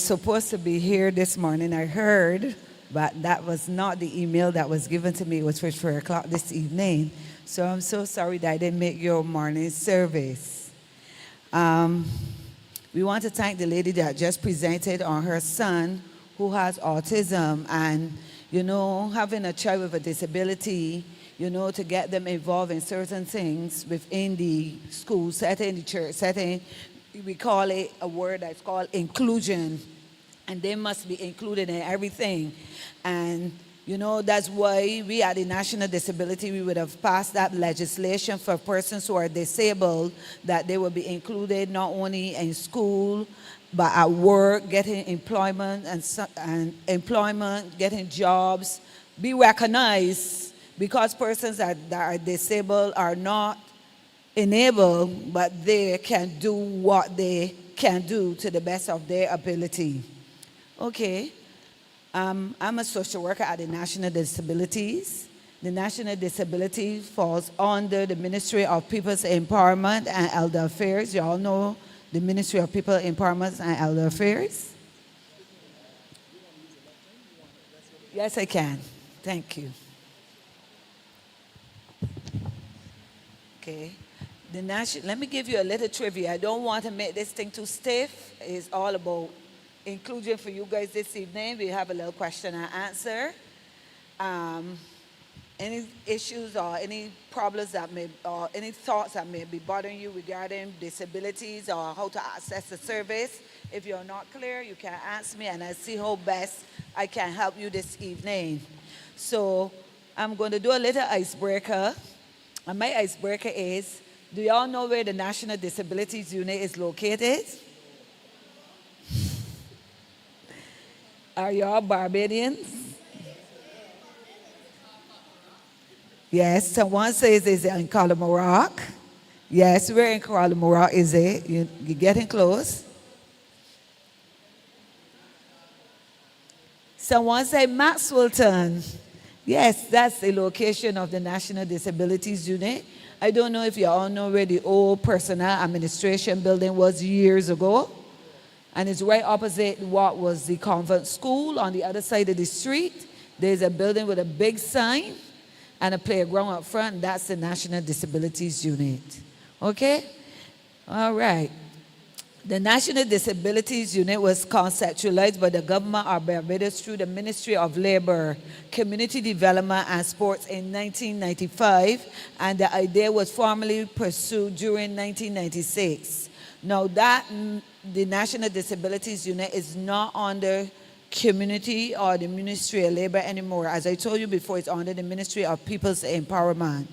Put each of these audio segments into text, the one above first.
supposed to be here this morning, I heard, but that was not the email that was given to me. It was for 4 o'clock this evening. So I'm so sorry that I didn't make your morning service. We want to thank the lady that just presented on her son who has autism, and, having a child with a disability, to get them involved in certain things within the school setting, the church setting. We call it a word that's called inclusion, and they must be included in everything. And that's why we at the National Disability, we would have passed that legislation for persons who are disabled, that they will be included not only in school but at work, getting employment getting jobs, be recognized, because persons that are disabled are not enabled, but they can do what they can do to the best of their ability. Okay, I'm a social worker at the National Disabilities. The National Disability falls under the Ministry of People's Empowerment and Elder Affairs. You all know the Ministry of People Empowerment and Elder Affairs? Yes, I can. Thank you. Okay. Let me give you a little trivia. I don't want to make this thing too stiff. It's all about inclusion for you guys this evening. We have a little question and answer. Any issues or any problems or any thoughts that may be bothering you regarding disabilities or how to access the service, if you're not clear, you can ask me and I'll see how best I can help you this evening. So I'm going to do a little icebreaker. And my icebreaker is, do y'all know where the National Disabilities Unit is located? Are y'all Barbadians? Yes, someone says it's in Colomaroc. Yes, where in Colomaroc is it? You're getting close. Someone say Maxwellton. Yes, that's the location of the National Disabilities Unit. I don't know if you all know where the old personnel administration building was years ago. And it's right opposite what was the convent school on the other side of the street. There's a building with a big sign and a playground up front, and that's the National Disabilities Unit. Okay? All right. The National Disabilities Unit was conceptualized by the government of Barbados through the Ministry of Labor, Community Development and Sports in 1995, and the idea was formally pursued during 1996. Now the National Disabilities Unit is not under Community or the Ministry of Labor anymore. As I told you before, it's under the Ministry of People's Empowerment.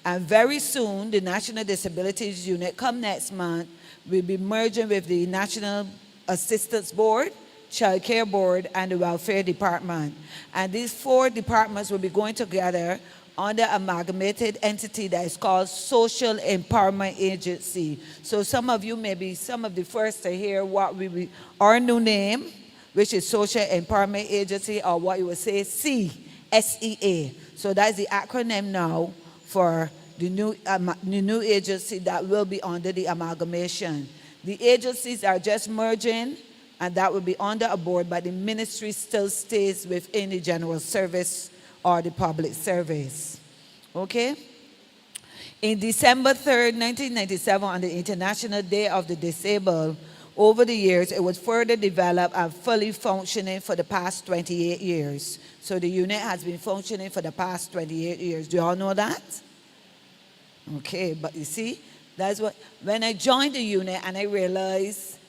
And very soon, the National Disabilities Unit, come next month, will be merging with the National Assistance Board, Child Care Board, and the Welfare Department. And these 4 departments will be going together under an amalgamated entity that is called Social Empowerment Agency. So some of you may be some of the first to hear our new name, which is Social Empowerment Agency, or what you would say, SEA. So that's the acronym now for the new agency that will be under the amalgamation. The agencies are just merging, and that will be under a board, but the ministry still stays within the general service or the public service. Okay? In December 3rd, 1997, on the International Day of the Disabled, over the years, it was further developed and fully functioning for the past 28 years. So the unit has been functioning for the past 28 years. Do you all know that? Okay, but you see, that's what, when I joined the unit and I realized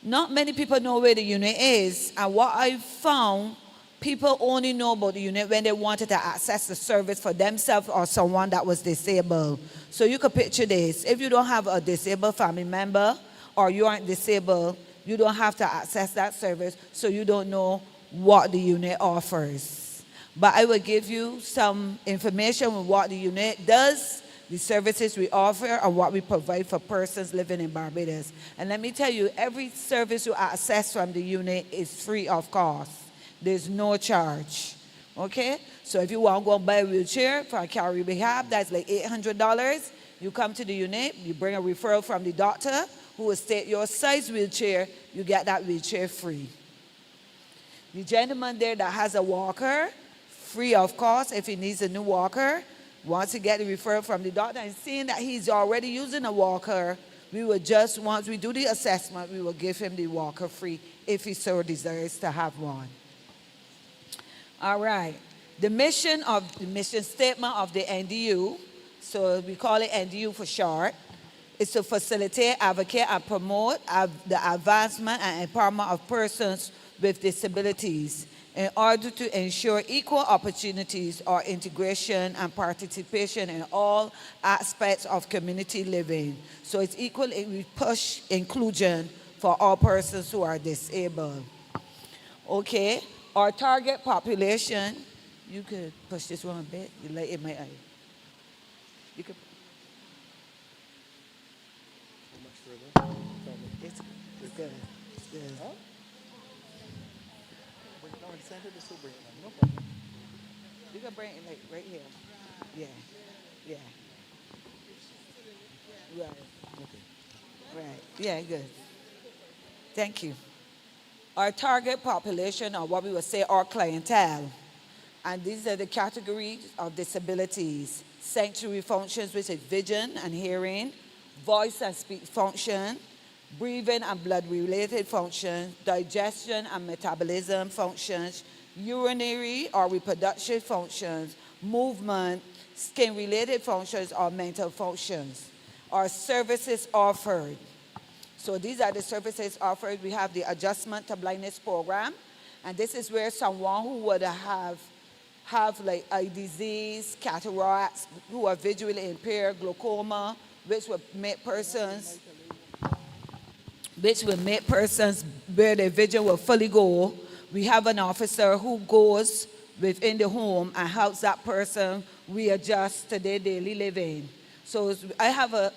not many people know where the unit is, and what I found, people only know about the unit when they wanted to access the service for themselves or someone that was disabled. So you could picture this. If you don't have a disabled family member or you aren't disabled, you don't have to access that service, so you don't know what the unit offers. But I will give you some information on what the unit does, the services we offer, and what we provide for persons living in Barbados. And let me tell you, every service you access from the unit is free of cost. There's no charge. Okay? So if you want to go and buy a wheelchair for a carry rehab, that's like $800. You come to the unit, you bring a referral from the doctor who will state your size wheelchair, you get that wheelchair free. The gentleman there that has a walker, free of cost if he needs a new walker, once he get the referral from the doctor and seeing that he's already using a walker, we will just, once we do the assessment, we will give him the walker free if he so desires to have one. All right. The mission statement of the NDU, so we call it NDU for short, is to facilitate, advocate, and promote the advancement and empowerment of persons with disabilities in order to ensure equal opportunities or integration and participation in all aspects of community living. So it's equal, we push inclusion for all persons who are disabled. Okay, our target population, you could push this one a bit, you lay in my eye. You could. How much further? It's good. It's good. Huh? No problem. You can bring it like right here. Yeah. Yeah. Right. Okay. Right. Yeah, good. Thank you. Our target population, or what we would say our clientele, and these are the categories of disabilities: sensory functions, which is vision and hearing, voice and speech function, breathing and blood-related functions, digestion and metabolism functions, urinary or reproductive functions, movement, skin-related functions, or mental functions. Our services offered. So these are the services offered. We have the Adjustment to Blindness program, and this is where someone who would have like eye disease, cataracts, who are visually impaired, glaucoma, which will make persons where their vision will fully go. We have an officer who goes within the home and helps that person readjust to their daily living. So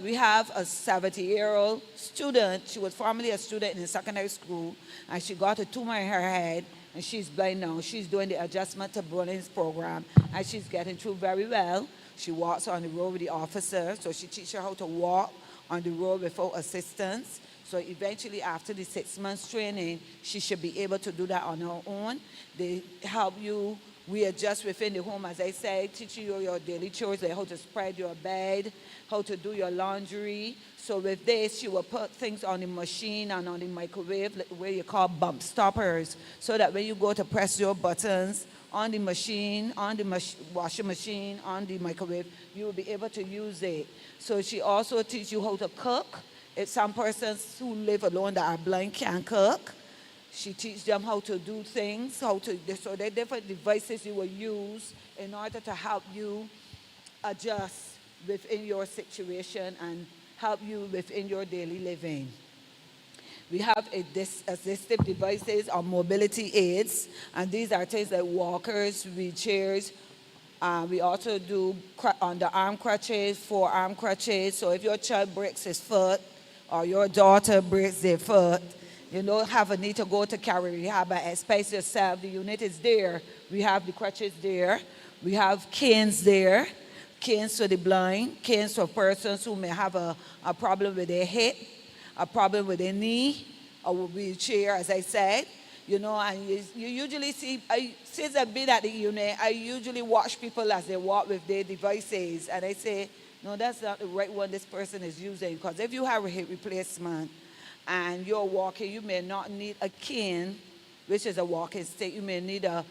we have a 70-year-old student. She was formerly a student in secondary school, and she got a tumor in her head, and she's blind now. She's doing the Adjustment to Blindness program, and she's getting through very well. She walks on the road with the officer, so she teaches her how to walk on the road without assistance. So eventually, after the 6 months training, she should be able to do that on her own. They help you readjust within the home, as I said, teaching you your daily chores, like how to spread your bed, how to do your laundry. So with this, you will put things on the machine and on the microwave, where you call bump stoppers, so that when you go to press your buttons on the machine, on the washing machine, on the microwave, you will be able to use it. So she also teaches you how to cook. If some persons who live alone that are blind can't cook, she teaches them how to do things, so there are different devices you will use in order to help you adjust within your situation and help you within your daily living. We have assistive devices or mobility aids, and these are things like walkers, wheelchairs. We also do underarm crutches, forearm crutches. So if your child breaks his foot or your daughter breaks their foot, you don't have a need to go to carry rehab, but express yourself. The unit is there. We have the crutches there. We have canes there. Canes for the blind, canes for persons who may have a problem with their hip, a problem with their knee, a wheelchair, as I said. You know, and you usually see, since I've been at the unit, I usually watch people as they walk with their devices, and I say, no, that's not the right one this person is using, because if you have a hip replacement and you're walking, you may not need a cane, which is a walking stick. You may need a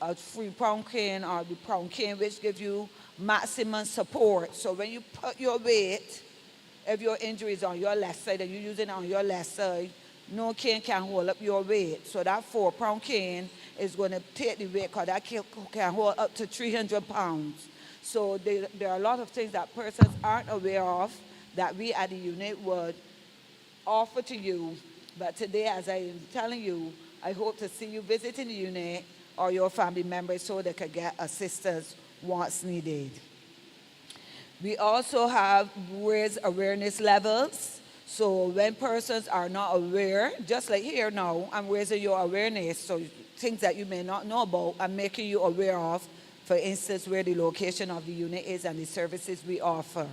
3-pound cane or the pound cane, which gives you maximum support. So when you put your weight, if your injury is on your left side and you're using it on your left side, no cane can hold up your weight. So that 4-pound cane is going to take the weight, because that cane can hold up to 300 pounds. So there are a lot of things that persons aren't aware of that we at the unit would offer to you. But today, as I am telling you, I hope to see you visiting the unit or your family members so they can get assistance once needed. We also have raised awareness levels. So when persons are not aware, just like here now, I'm raising your awareness. So things that you may not know about, I'm making you aware of. For instance, where the location of the unit is and the services we offer.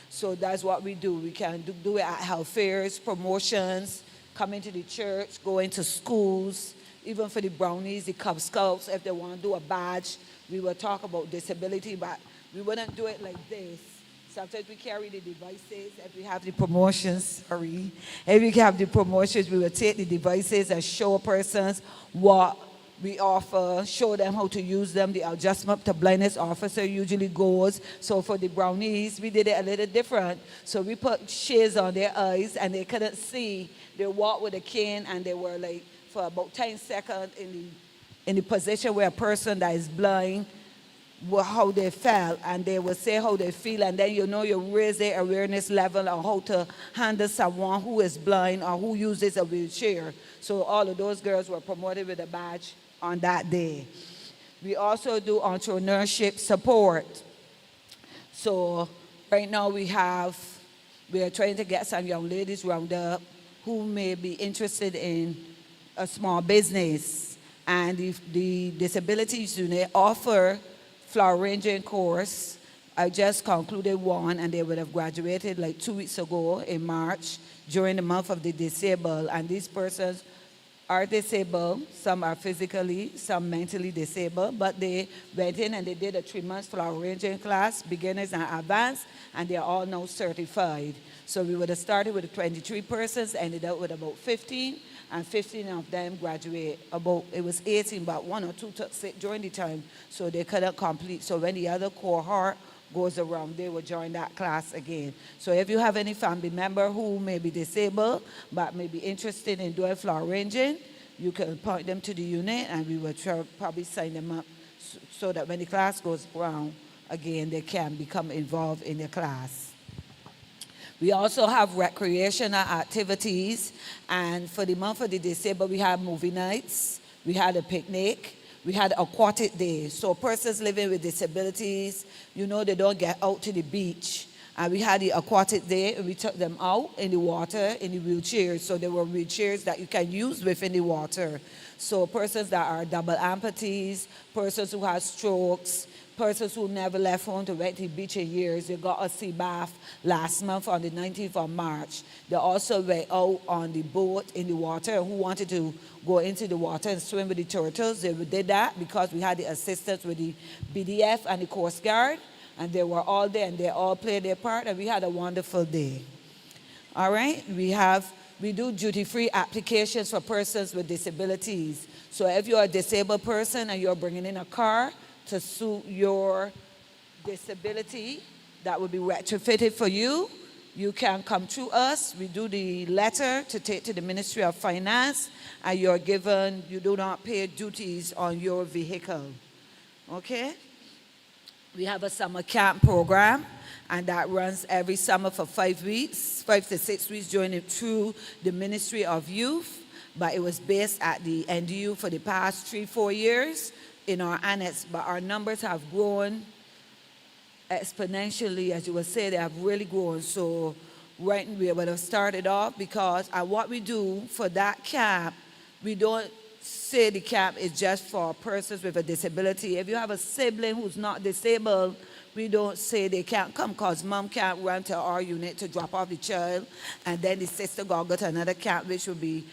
So that's what we do. We can do it at health fairs, promotions, coming to the church, going to schools, even for the brownies, the Cub Scouts, if they want to do a badge, we will talk about disability, but we wouldn't do it like this. Sometimes we carry the devices. If we have the promotions, sorry. If we have the promotions, we will take the devices and show persons what we offer, show them how to use them. The adjustment to blindness officer usually goes. So for the brownies, we did it a little different. So we put shades on their eyes and they couldn't see. They walked with a cane and they were like for about 10 seconds in the position where a person that is blind, how they felt, and they will say how they feel, and then you raise their awareness level on how to handle someone who is blind or who uses a wheelchair. So all of those girls were promoted with a badge on that day. We also do entrepreneurship support. So right now we are trying to get some young ladies round up who may be interested in a small business, and the disabilities unit offer flower arranging course. I just concluded one, and they would have graduated like 2 weeks ago in March during the month of the disabled. And these persons are disabled. Some are physically, some mentally disabled, but they went in and they did a 3-month flower arranging class, beginners and advanced, and they are all now certified. So we would have started with 23 persons, ended up with about 15, and 15 of them graduate. It was 18, but 1 or 2 took sick during the time, so they couldn't complete. So when the other cohort goes around, they will join that class again. So if you have any family member who may be disabled but may be interested in doing flower arranging, you can point them to the unit and we will probably sign them up so that when the class goes around again, they can become involved in the class. We also have recreational activities, and for the month of the disabled, we had movie nights, we had a picnic, we had aquatic day. So persons living with disabilities, they don't get out to the beach. And we had the aquatic day, and we took them out in the water, in the wheelchairs. So there were wheelchairs that you can use within the water. So persons that are double amputees, persons who have strokes, persons who never left home to went to the beach in years, they got a sea bath last month on the 19th of March. They also went out on the boat in the water. Who wanted to go into the water and swim with the turtles, they did that because we had the assistance with the BDF and the Coast Guard, and they were all there and they all played their part, and we had a wonderful day. All right, we do duty-free applications for persons with disabilities. So if you're a disabled person and you're bringing in a car to suit your disability that will be retrofitted for you, you can come to us. We do the letter to take to the Ministry of Finance, and you do not pay duties on your vehicle. Okay? We have a summer camp program, and that runs every summer for 5 weeks, 5 to 6 weeks, through the Ministry of Youth. But it was based at the NDU for the past 3-4 years in our annex. But our numbers have grown exponentially, as you would say. They have really grown. So right, we would have started off because what we do for that camp, we don't say the camp is just for persons with a disability. If you have a sibling who's not disabled, we don't say they can't come because mom can't run to our unit to drop off the child, and then the sister got to go to another camp, which will be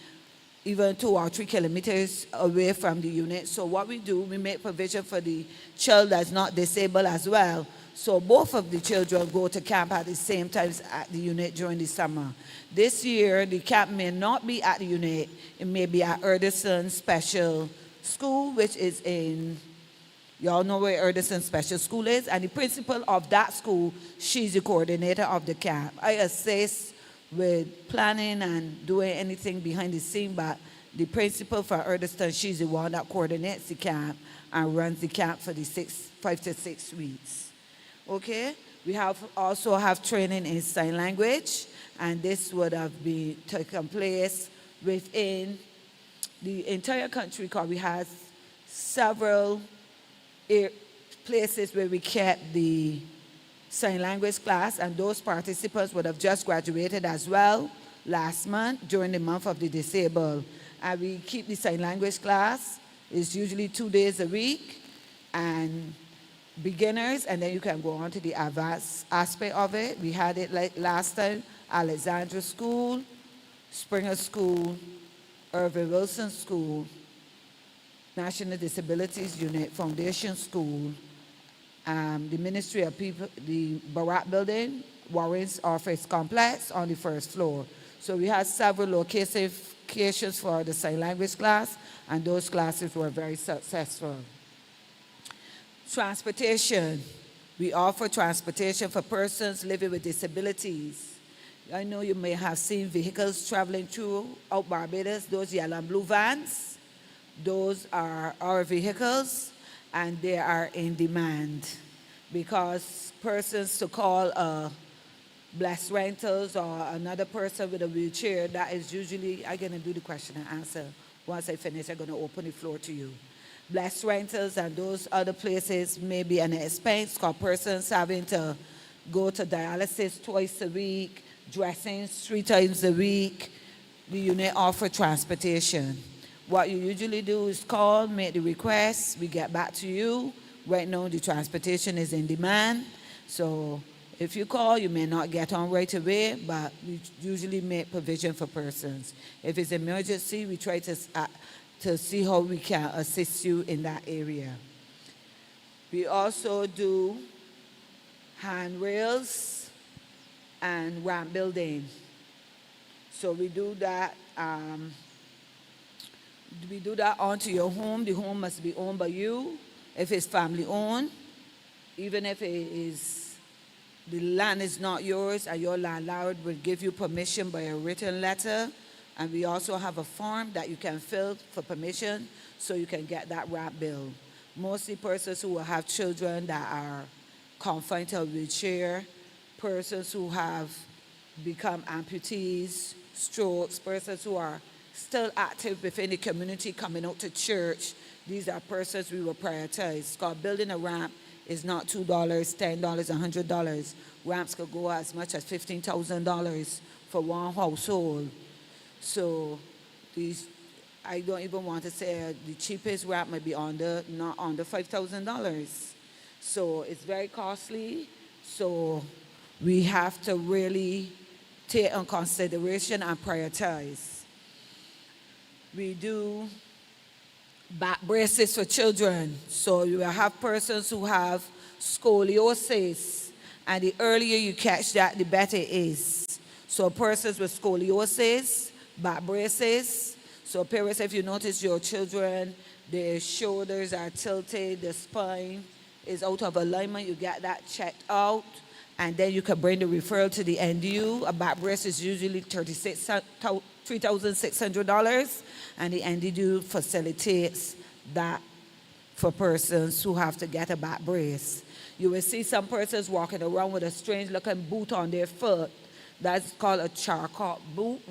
even 2 or 3 kilometers away from the unit. So what we do, we make provision for the child that's not disabled as well. So both of the children go to camp at the same time at the unit during the summer. This year, the camp may not be at the unit. It may be at Erdison Special School, which is in, y'all know where Erdison Special School is, and the principal of that school, she's the coordinator of the camp. I assist with planning and doing anything behind the scene, but the principal for Erdison, she's the one that coordinates the camp and runs the camp for the 5 to 6 weeks. Okay, we also have training in sign language, and this would have been taken place within the entire country because we have several places where we kept the sign language class, and those participants would have just graduated as well last month during the month of the disabled. And we keep the sign language class. It's usually 2 days a week, and beginners, and then you can go on to the advanced aspect of it. We had it like last time, Alexandra School, Springer School, Irving Wilson School, National Disabilities Unit Foundation School, the Ministry of People, the Barak Building, Warren's Office Complex on the first floor. So we had several locations for the sign language class, and those classes were very successful. Transportation. We offer transportation for persons living with disabilities. I know you may have seen vehicles traveling through out Barbados, those yellow and blue vans. Those are our vehicles, and they are in demand because persons to call Bless Rentals or another person with a wheelchair, that is usually, I'm going to do the question and answer. Once I finish, I'm going to open the floor to you. Bless Rentals and those other places may be an expense because persons having to go to dialysis twice a week, dressings 3 times a week. The unit offer transportation. What you usually do is call, make the request, we get back to you. Right now the transportation is in demand, so if you call, you may not get on right away, but we usually make provision for persons. If it's emergency, we try to see how we can assist you in that area. We also do handrails and ramp building. So we do that onto your home. The home must be owned by you. If it's family owned, even if the land is not yours and your landlord will give you permission by a written letter. And we also have a form that you can fill for permission so you can get that ramp built. Mostly persons who will have children that are confined to a wheelchair, persons who have become amputees, strokes, persons who are still active within the community coming out to church. These are persons we will prioritize. Because building a ramp is not $2, $10, $100. Ramps could go as much as $15,000 for one household. So I don't even want to say the cheapest ramp might be not under $5,000. So it's very costly. So we have to really take in consideration and prioritize. We do back braces for children. So you will have persons who have scoliosis, and the earlier you catch that, the better it is. So persons with scoliosis, back braces. So parents, if you notice your children, their shoulders are tilted, the spine is out of alignment, you get that checked out, and then you can bring the referral to the NDU. A back brace is usually $3,600, and the NDU facilitates that for persons who have to get a back brace. You will see some persons walking around with a strange looking boot on their foot. That's called a charcoal boot,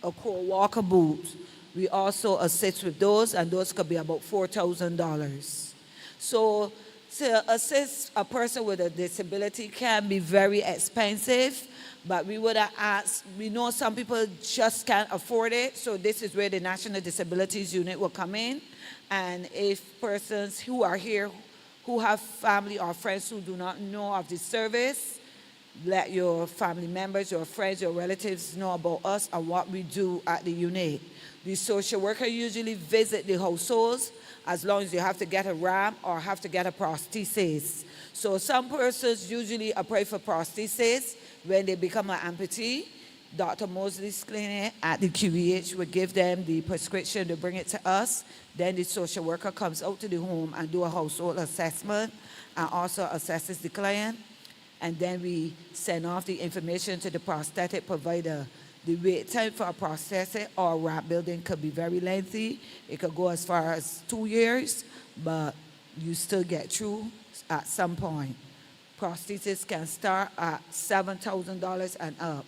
a core walker boot. We also assist with those, and those could be about $4,000. So to assist a person with a disability can be very expensive, but we would have asked, we know some people just can't afford it, so this is where the National Disabilities Unit will come in. And if persons who are here who have family or friends who do not know of the service, let your family members, your friends, your relatives know about us and what we do at the unit. The social worker usually visit the households as long as you have to get a ramp or have to get a prosthesis. So some persons usually apply for prosthesis when they become an amputee. Dr. Mosley's clinic at the QEH would give them the prescription to bring it to us. Then the social worker comes out to the home and do a household assessment and also assesses the client. And then we send off the information to the prosthetic provider. The wait time for a prosthetic or ramp building could be very lengthy. It could go as far as 2 years, but you still get through at some point. Prosthesis can start at $7,000 and up.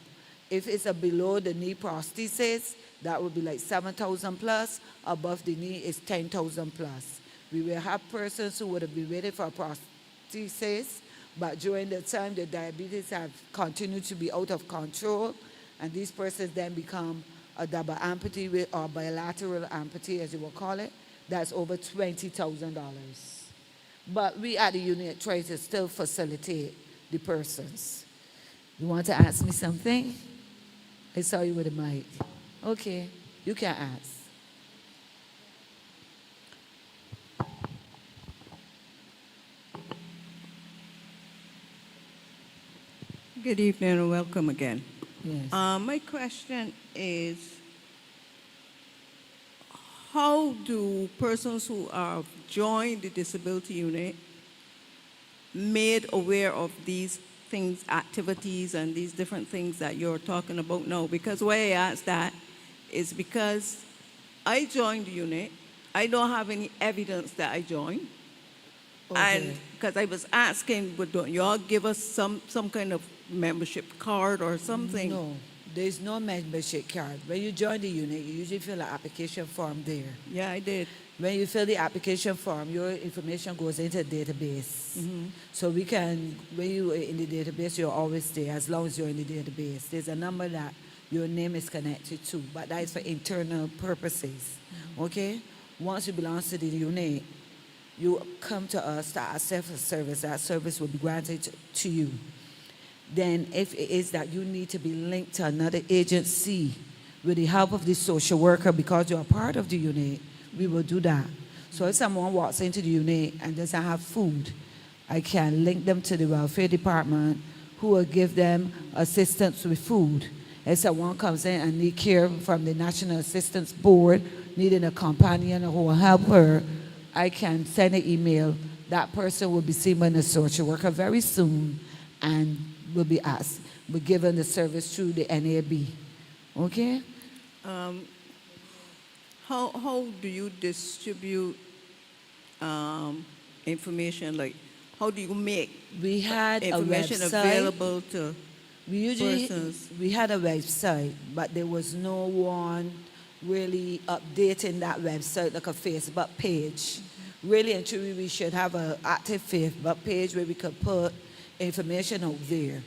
If it's a below the knee prosthesis, that would be like $7,000 plus. Above the knee is $10,000 plus. We will have persons who would have been waiting for a prosthesis, but during the time the diabetes have continued to be out of control, and these persons then become a double amputee or bilateral amputee, as you will call it. That's over $20,000. But we at the unit try to still facilitate the persons. You want to ask me something? I saw you with a mic. Okay, you can ask. Good evening and welcome again. Yes. My question is, how do persons who have joined the disability unit made aware of these things, activities, and these different things that you're talking about now? Because why I ask that is because I joined the unit. I don't have any evidence that I joined. And Okay. because I was asking, would don't y'all give us some kind of membership card or something? No, there's no membership card. When you join the unit, you usually fill an application form there. Yeah, I did. When you fill the application form, your information goes into the database. So we can, when you are in the database, you're always there as long as you're in the database. There's a number that your name is connected to, but that is for internal purposes. Okay? Once you belong to the unit, you come to us to access a service. That service will be granted to you. Then if it is that you need to be linked to another agency with the help of the social worker because you're a part of the unit, we will do that. So if someone walks into the unit and doesn't have food, I can link them to the welfare department who will give them assistance with food. If someone comes in and need care from the National Assistance Board, needing a companion who will help her, I can send an email. That person will be seen by the social worker very soon and will be asked, be given the service through the NAB. Okay? How do you distribute information? Like, how do you make We had a information website. available to persons? We had a website, but there was no one really updating that website like a Facebook page. Really and truly, we should have an active Facebook page where we could put information out there.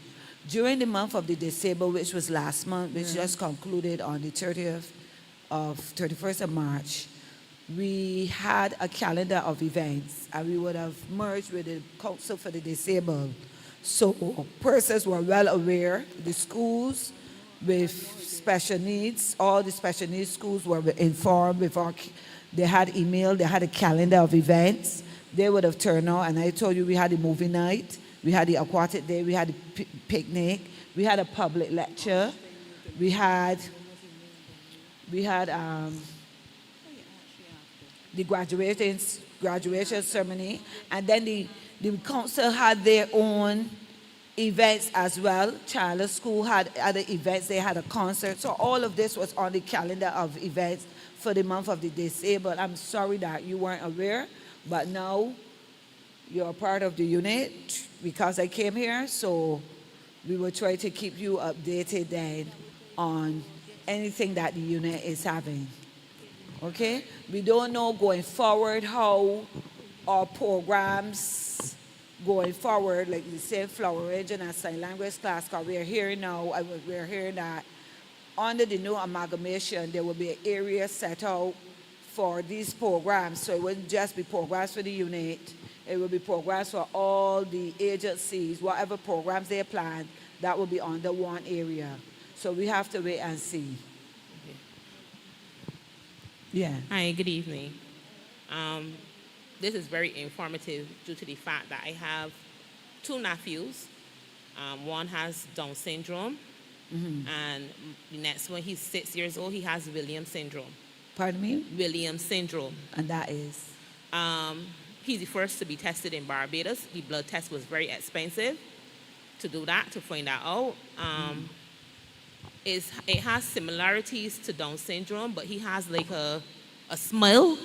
During the month of the disabled, which was last month, which just concluded on the 31st of March, we had a calendar of events, and we would have merged with the Council for the Disabled. So persons were well aware, the schools with special needs, all the special needs schools were informed before they had email, they had a calendar of events. They would have turned out, and I told you we had a movie night, we had the aquatic day, we had a picnic, we had a public lecture, we had the graduation ceremony, and then the council had their own events as well. Charles School had other events, they had a concert. So all of this was on the calendar of events for the month of the disabled. I'm sorry that you weren't aware, but now you're a part of the unit because I came here, so we will try to keep you updated then on anything that the unit is having. Okay? We don't know going forward how our programs going forward, like the same flower region and sign language class, because we're hearing now, we're hearing that under the new amalgamation, there will be an area set out for these programs. So it wouldn't just be programs for the unit, it will be programs for all the agencies, whatever programs they plan, that will be under one area. So we have to wait and see. Yeah. Hi, good evening. This is very informative due to the fact that I have two nephews. One has Down syndrome, and the next one, he's 6 years old, he has Williams syndrome. Pardon me? Williams syndrome. And that is? He's the first to be tested in Barbados. The blood test was very expensive to do that, to find that out. It has similarities to Down syndrome, but he has like a smile,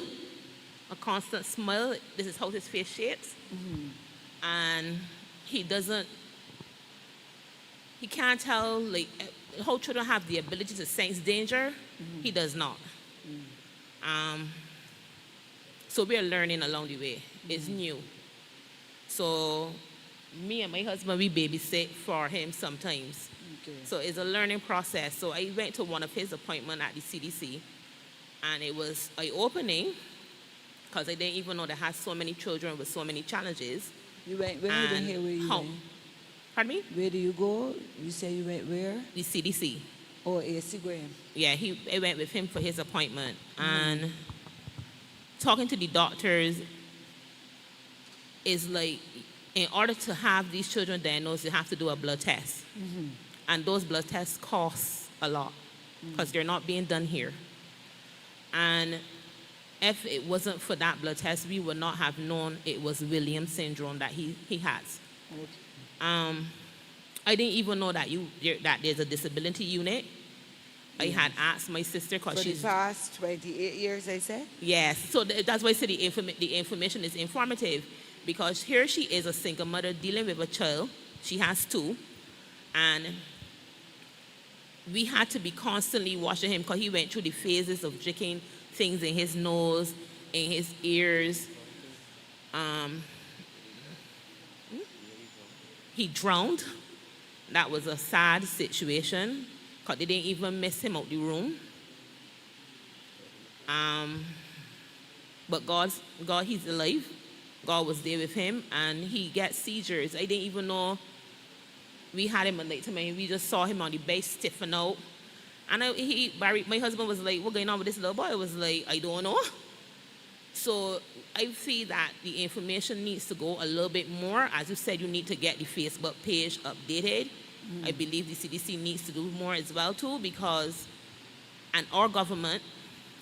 a constant smile. This is how his face shapes. And he can't tell, like, how children have the ability to sense danger. He does not. So we're learning along the way. It's new. So me and my husband, we babysit for him sometimes. Okay. So it's a learning process. So I went to one of his appointments at the CDC, and it was eye-opening because I didn't even know they had so many children with so many challenges. You went, where you went here, where you went? Pardon me? Where do you go? You say you went where? The CDC. Oh, AC Graham. Yeah, I went with him for his appointment. And talking to the doctors is like, in order to have these children diagnosed, you have to do a blood test. And those blood tests cost a lot because they're not being done here. And if it wasn't for that blood test, we would not have known it was Williams syndrome that he has. I didn't even know that that there's a disability unit. I had asked my sister because For the she's past 28 years, I said? yes. So that's why I say the information is informative, because here she is, a single mother dealing with a child. She has two, and we had to be constantly watching him because he went through the phases of jigging things in his nose, in his ears. He drowned. That was a sad situation because they didn't even miss him out the room. But God, he's alive. God was there with him, and he gets seizures. I didn't even know we had him on late time. We just saw him on the bed stiffen out. And my husband was like, "What's going on with this little boy?" I was like, "I don't know." So I feel that the information needs to go a little bit more. As you said, you need to get the Facebook page updated. I believe the CDC needs to do more as well too, because, and our government,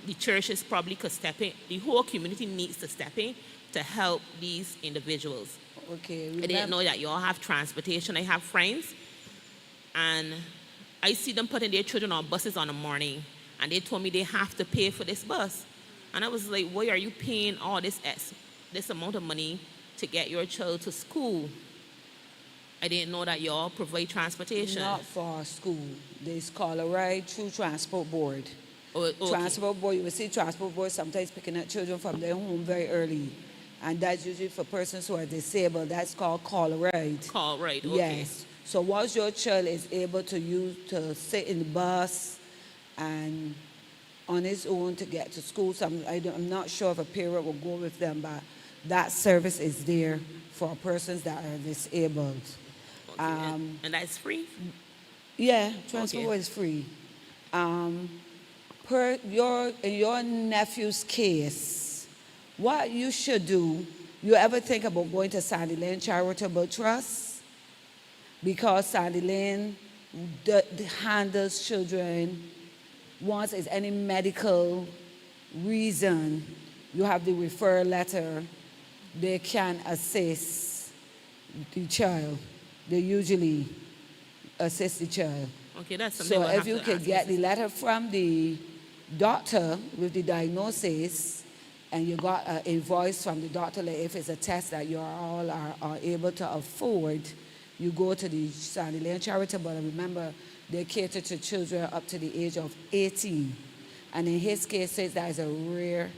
the churches probably could step in. The whole community needs to step in to help these individuals. Okay. I didn't know that you all have transportation. I have friends, and I see them putting their children on buses on the morning, and they told me they have to pay for this bus. And I was like, why are you paying all this amount of money to get your child to school? I didn't know that y'all provide transportation. Not for school. They call a ride through transport board. Oh, okay. Transport board, you will see transport board sometimes picking up children from their home very early. And that's usually for persons who are disabled. That's called call a ride. Call, right, okay. Yes. So once your child is able to sit in the bus and on his own to get to school, so I'm not sure if a parent will go with them, but that service is there for persons that are disabled. Okay. And that's free? Yeah, transport Okay. is free. In your nephew's case, what you should do, you ever think about going to Sandy Lane Charitable Trust? Because Sandy Lane handles children. Once there's any medical reason, you have the referral letter, they can assist the child. They usually assist the child. Okay, that's something So we'll if have you to can ask get Mrs. the letter from the doctor with the diagnosis, and you got an invoice from the doctor, like if it's a test that you all are able to afford, you go to the Sandy Lane Charitable, and remember, they cater to children up to the age of 18. And in his case, since that is a rare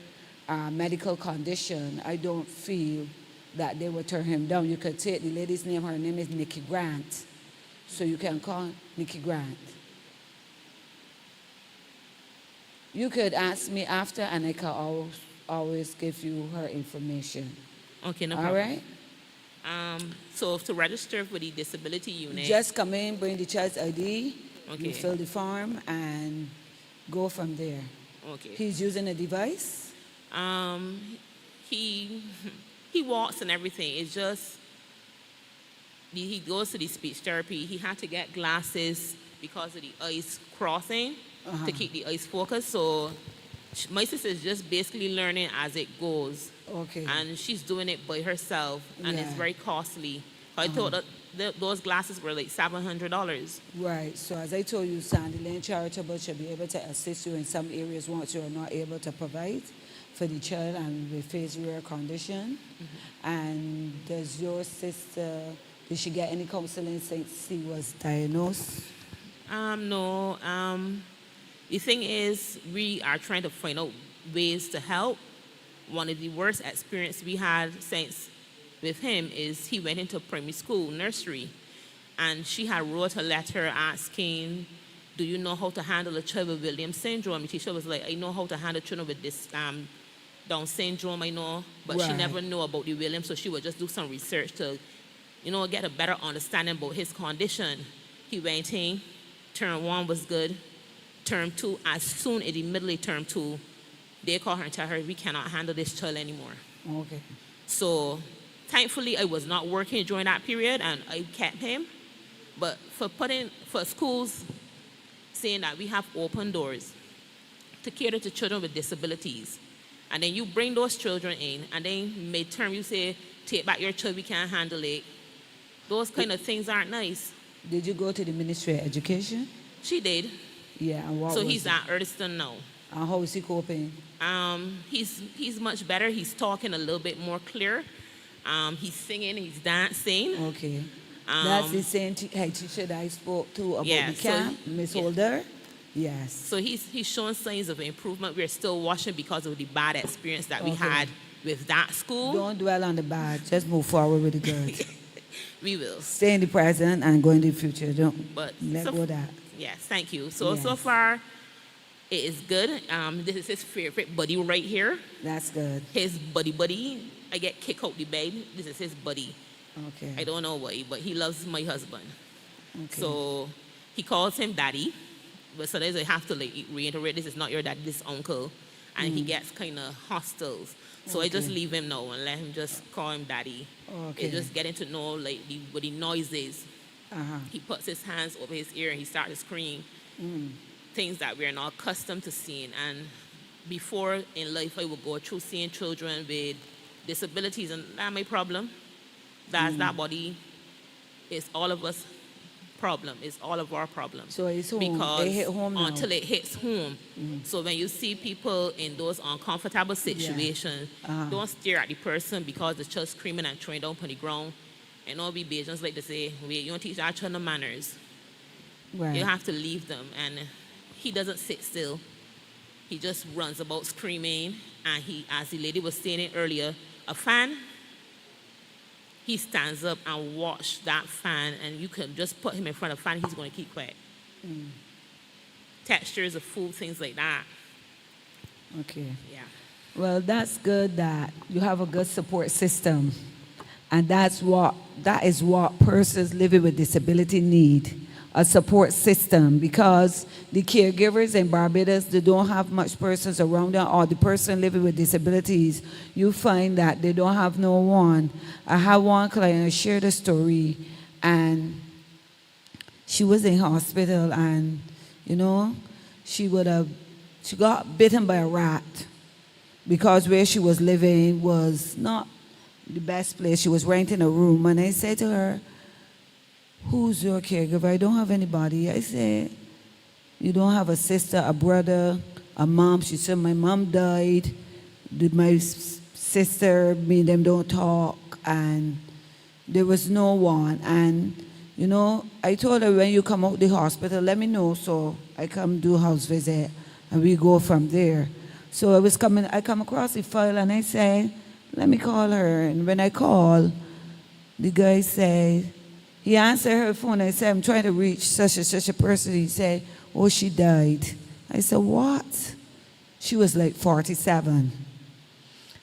medical condition, I don't feel that they would turn him down. You could take the lady's name, her name is Nikki Grant. So you can call Nikki Grant. You could ask me after, and I can always give you her information. Okay, no All problem. right? So to register for the disability unit, Just come in, bring the child's ID, Okay. you fill the form, and go from there. okay. He's using a device? He walks and everything. It's just he goes to the speech therapy. He had to get glasses because of the eyes crossing to keep the eyes focused. So my sister is just basically learning as it goes. Okay. And she's doing it by herself, and it's Yeah. very costly. I thought that those glasses were like $700. Right. So as I told you, Sandy Lane Charitable should be able to assist you in some areas once you are not able to provide for the child and with his rare condition. And does your sister, did she get any counseling since she was diagnosed? No. The thing is, we are trying to find out ways to help. One of the worst experience we had since with him is he went into primary school, nursery, and she had wrote a letter asking, do you know how to handle a child with Williams syndrome? The teacher was like, I know how to handle children with this Down syndrome, I know, but she Right. never knew about the Williams, so she would just do some research to, get a better understanding about his condition. He went in, term 1 was good, term 2, as soon as the middle of term 2, they call her and tell her, we cannot handle this child anymore. Okay. So Thankfully, I was not working during that period, and I kept him. But for schools saying that we have open doors to cater to children with disabilities, and then you bring those children in, and then midterm you say, take back your child, we can't handle it. Those kind of things aren't nice. Did you go to the Ministry of Education? She did. Yeah, and what So was he's it? at Earlston now. And how is he coping? He's much better. He's talking a little bit more clear. He's singing, he's dancing. Okay. That's the same head teacher that I spoke to about Yeah, the so camp, Miss yeah. Holder. Yes. So he's showing signs of improvement. We're still watching because of the bad experience that we Okay. had with that school. Don't dwell on the bad. Just move forward with the good. We will. Stay in the present and go in the future. Don't But let go of that. Yes, thank you. So Yes. far, it is good. This is his favorite buddy right here. That's good. His buddy. I get kicked out the bed. This is his buddy. Okay. I don't know why, but he loves my husband. Okay. So he calls him daddy. But sometimes I have to reiterate, this is not your daddy, this is uncle. And he gets kind of hostile. So I just Okay. leave him now and let him just call him daddy. Okay. It's just getting to know what the noise is. Uh-huh. He puts his hands over his ear and he starts to scream. Things that we're not accustomed to seeing. And before in life, I would go through seeing children with disabilities, and that's my problem. That's that body. It's all of us problem. It's all of our problem. So it's home. Because They hit home now. until it hits home. So when you see people in those uncomfortable situations, Uh-huh. don't stare at the person because the child screaming and throwing down on the ground. And all we Bajans like to say, wait, you don't teach our children manners. Right. You have to leave them. And he doesn't sit still. He just runs about screaming. And he, as the lady was saying it earlier, a fan, he stands up and watch that fan, and you can just put him in front of a fan, he's going to keep quiet. Textures of food, things like that. Okay. Yeah. Well, that's good that you have a good support system. And that is what persons living with disability need, a support system, because the caregivers in Barbados, they don't have much persons around them, or the person living with disabilities, you find that they don't have no one. I had one client share the story, and she was in hospital, and she got bitten by a rat because where she was living was not the best place. She was renting a room, and I said to her, who's your caregiver? I don't have anybody. I said, you don't have a sister, a brother, a mom? She said, my mom died. My sister, me and them don't talk, and there was no one. And, I told her, when you come out the hospital, let me know so I come do house visit, and we go from there. So I come across the file, and I said, let me call her. And when I call, the guy said, he answered her phone. I said, I'm trying to reach such and such a person. He said, oh, she died. I said, what? She was like 47.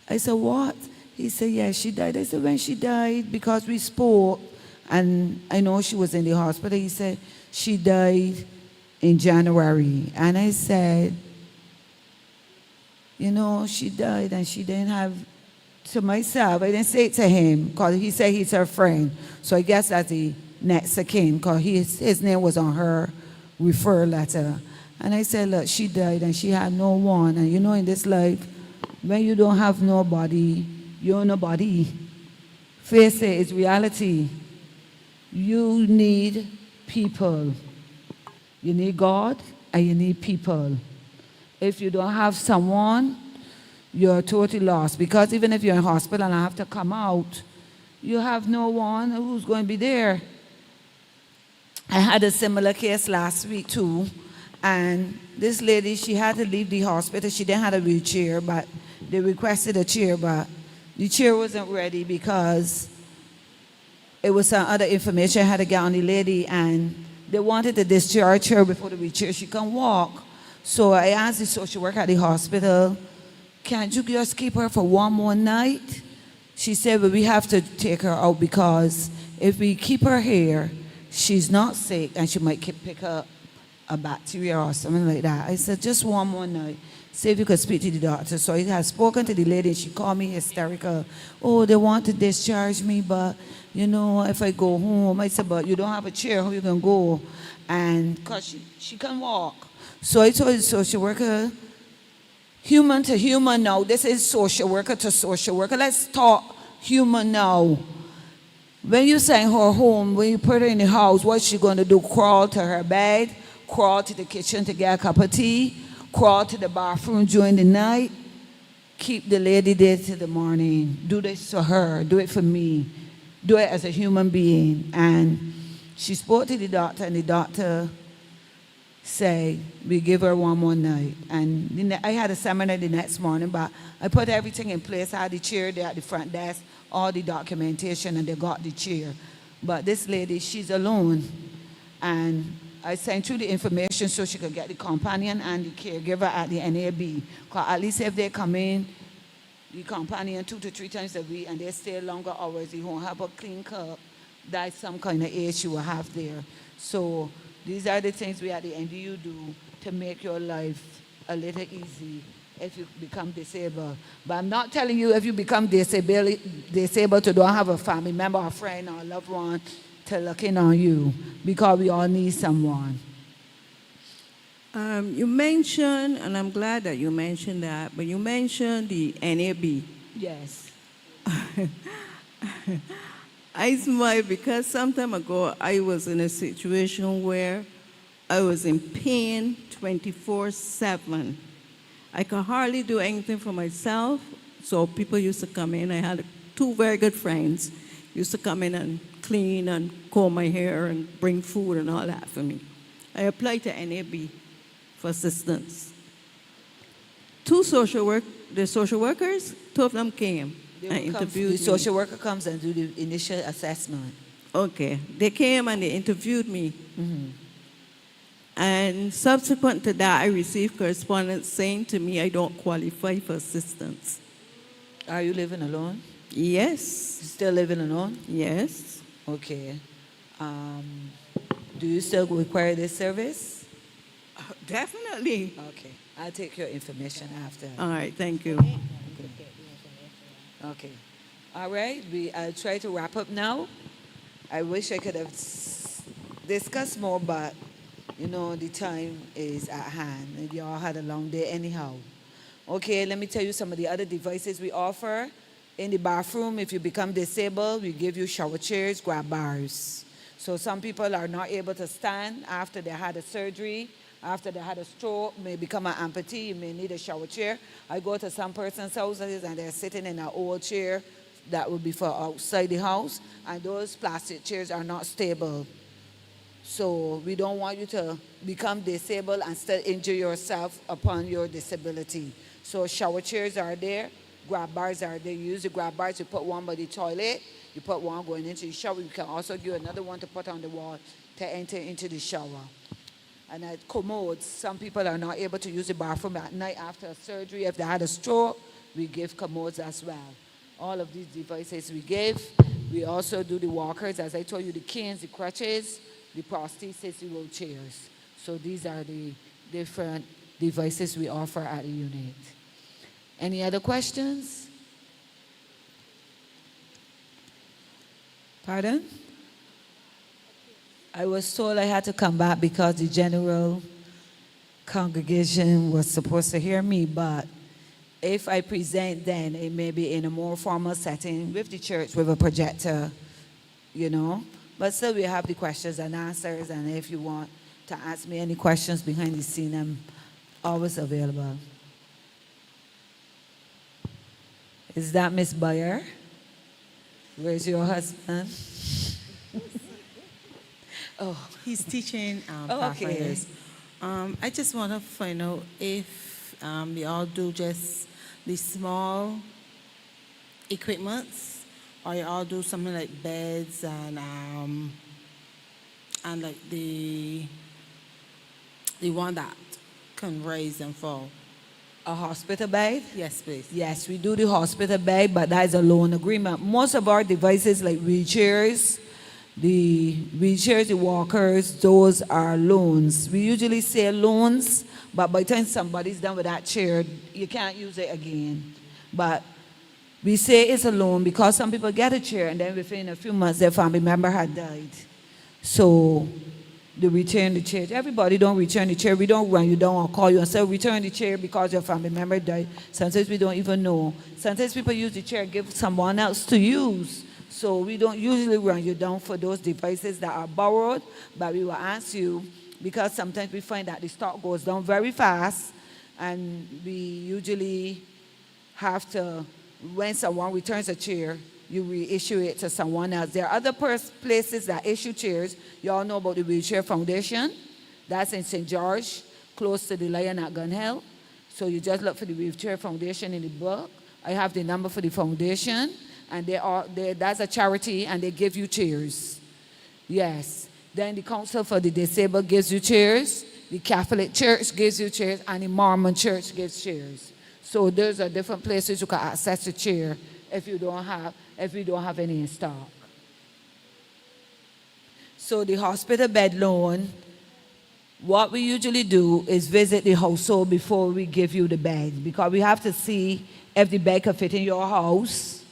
I said, what? He said, yeah, she died. I said, when she died, because we spoke, and I know she was in the hospital. He said, she died in January. And I said, she died and she didn't have, to myself, I didn't say it to him because he said he's her friend. So I guess that's the next of kin because his name was on her referral letter. And I said, look, she died and she had no one. And in this life, when you don't have nobody, you're nobody. Face it, it's reality. You need people. You need God and you need people. If you don't have someone, you're totally lost. Because even if you're in hospital and I have to come out, you have no one who's going to be there. I had a similar case last week too. And this lady, she had to leave the hospital. She didn't have a wheelchair, but they requested a chair, but the chair wasn't ready because it was some other information I had to get on the lady, and they wanted to discharge her before the wheelchair she can walk. So I asked the social worker at the hospital, can't you just keep her for one more night? She said, well, we have to take her out because if we keep her here, she's not sick and she might pick up a bacteria or something like that. I said, just one more night. See if you could speak to the doctor. So he has spoken to the lady, and she called me hysterical. Oh, they want to discharge me, but you know, if I go home, I said, but you don't have a chair, how you can go? And because she can walk. So I told the social worker, human to human now. This is social worker to social worker. Let's talk human now. When you send her home, when you put her in the house, what's she going to do? Crawl to her bed, crawl to the kitchen to get a cup of tea, crawl to the bathroom during the night, keep the lady there till the morning. Do this for her. Do it for me. Do it as a human being. And she spoke to the doctor, and the doctor said, we give her one more night. And I had a seminar the next morning, but I put everything in place. I had the chair there at the front desk, all the documentation, and they got the chair. But this lady, she's alone. And I sent you the information so she could get the companion and the caregiver at the NAB. Because at least if they come in, the companion 2 to 3 times a week, and they stay longer hours, you won't have a clean cup. That's some kind of age you will have there. So these are the things we at the NDU do to make your life a little easy if you become disabled. But I'm not telling you if you become disabled to don't have a family member, a friend, or a loved one to look in on you, because we all need someone. You mentioned, and I'm glad that you mentioned that, but you mentioned the NAB. Yes. I smile because some time ago I was in a situation where I was in pain 24/7. I could hardly do anything for myself, so people used to come in. I had 2 very good friends, used to come in and clean and comb my hair and bring food and all that for me. I applied to NAB for assistance. The social workers, 2 of them came and interviewed The me. social worker comes and do the initial assessment. Okay. They came and they interviewed me. And subsequent to that, I received correspondence saying to me I don't qualify for assistance. Are you living alone? Yes. You still living alone? Yes. Okay. Do you still require this service? Definitely. Okay. I'll take your information after. All right. Thank you. Okay. All right. I'll try to wrap up now. I wish I could have discussed more, but you know, the time is at hand. And you all had a long day anyhow. Okay, let me tell you some of the other devices we offer. In the bathroom, if you become disabled, we give you shower chairs, grab bars. So some people are not able to stand after they had a surgery, after they had a stroke, may become an amputee, you may need a shower chair. I go to some person's houses and they're sitting in an old chair that would be for outside the house, and those plastic chairs are not stable. So we don't want you to become disabled and still injure yourself upon your disability. So shower chairs are there, grab bars are there. You use the grab bars, you put one by the toilet, you put one going into the shower. You can also give another one to put on the wall to enter into the shower. And at commodes, some people are not able to use the bathroom at night after a surgery. If they had a stroke, we give commodes as well. All of these devices we give. We also do the walkers, as I told you, the canes, the crutches, the prosthesis, the wheelchairs. So these are the different devices we offer at the unit. Any other questions? Pardon? I was told I had to come back because the general congregation was supposed to hear me, but if I present then, it may be in a more formal setting with the church with a projector, you know. But still we have the questions and answers, and if you want to ask me any questions behind the scene, I'm always available. Is that Miss Bayer? Where's your husband? Oh, He's teaching Oh, okay. Pathfinders. I just want to find out if they all do just the small equipments, or you all do something like beds and like the one that can raise and fall. a hospital bed? Yes, please. Yes, we do the hospital bed, but that is a loan agreement. Most of our devices like wheelchairs, The wheelchairs, the walkers, those are loans. We usually say loans, but by the time somebody's done with that chair, you can't use it again. But we say it's a loan because some people get a chair and then within a few months their family member had died. So they return the chair. Everybody don't return the chair. We don't run you down or call you and say return the chair because your family member died. Sometimes we don't even know. Sometimes people use the chair, give someone else to use. So we don't usually run you down for those devices that are borrowed, but we will ask you because sometimes we find that the stock goes down very fast and we usually have to, when someone returns a chair, you reissue it to someone else. There are other places that issue chairs. You all know about the Wheelchair Foundation. That's in St. George, close to the Lion at Gun Hill. So you just look for the Wheelchair Foundation in the book. I have the number for the foundation, and that's a charity, and they give you chairs. Yes. Then the Council for the Disabled gives you chairs. The Catholic Church gives you chairs, and the Mormon Church gives chairs. So those are different places you can access a chair if we don't have any in stock. So the hospital bed loan, what we usually do is visit the household before we give you the bed because we have to see if the bed can fit in your house.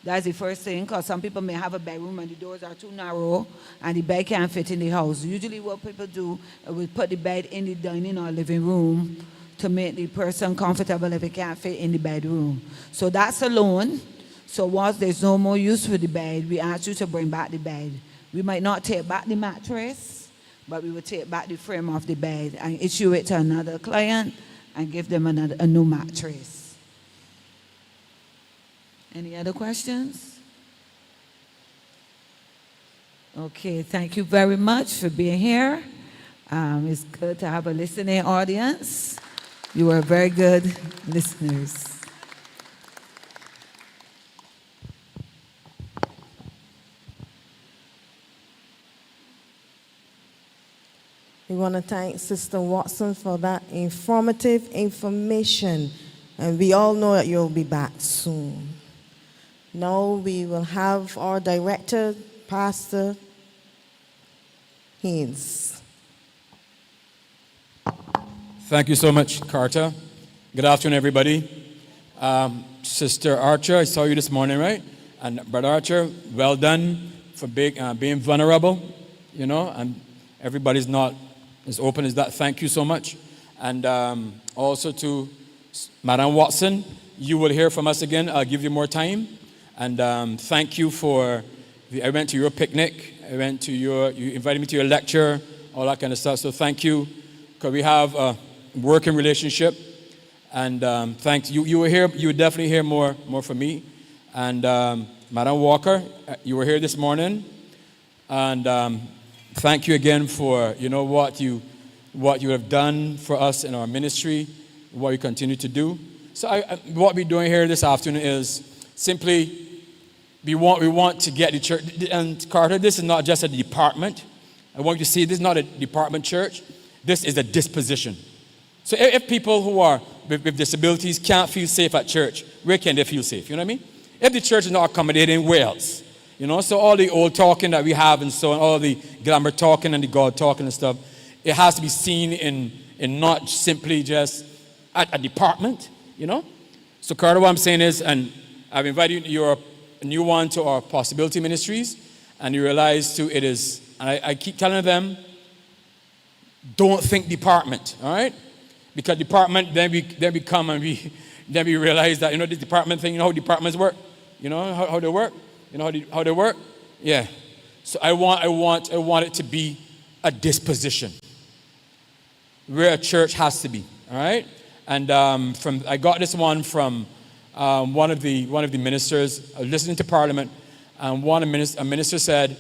That's the first thing because some people may have a bedroom and the doors are too narrow and the bed can't fit in the house. Usually what people do, we put the bed in the dining or living room to make the person comfortable if it can't fit in the bedroom. So that's a loan. So once there's no more use for the bed, we ask you to bring back the bed. We might not take back the mattress, but we will take back the frame of the bed and issue it to another client and give them a new mattress. Any other questions? Okay, thank you very much for being here. It's good to have a listening audience. You are very good listeners. We want to thank Sister Watson for that informative information. And we all know that you'll be back soon. Now we will have our director, Pastor Haynes. Thank you so much, Carter. Good afternoon, everybody. Sister Archer, I saw you this morning, right? And Brother Archer, well done for being vulnerable, and everybody's not as open as that. Thank you so much. And also to Madam Watson, you will hear from us again. I'll give you more time. And thank you I went to your picnic. You invited me to your lecture, all that kind of stuff. So thank you, because we have a working relationship. And thanks. You were here. You would definitely hear more from me. And Madam Walker, you were here this morning. And thank you again for what you have done for us in our ministry, what you continue to do. So what we're doing here this afternoon is simply we want to get the church. And Carter, this is not just a department. I want you to see this is not a department church. This is a disposition. So if people who are with disabilities can't feel safe at church, where can they feel safe? You know what I mean? If the church is not accommodating, where else? So all the old talking that we have and so on, all the glamour talking and the God talking and stuff, it has to be seen in not simply just a department, So Carter, what I'm saying is, and I've invited you, you're a new one to our Possibility Ministries, and you realize too it is, and I keep telling them, don't think department, all right? Because department, then we come and we realize that, this department thing, how departments work? How they work? How they work? Yeah. So I want it to be a disposition where a church has to be. All right. And I got this one from one of the ministers. I was listening to Parliament, and a minister said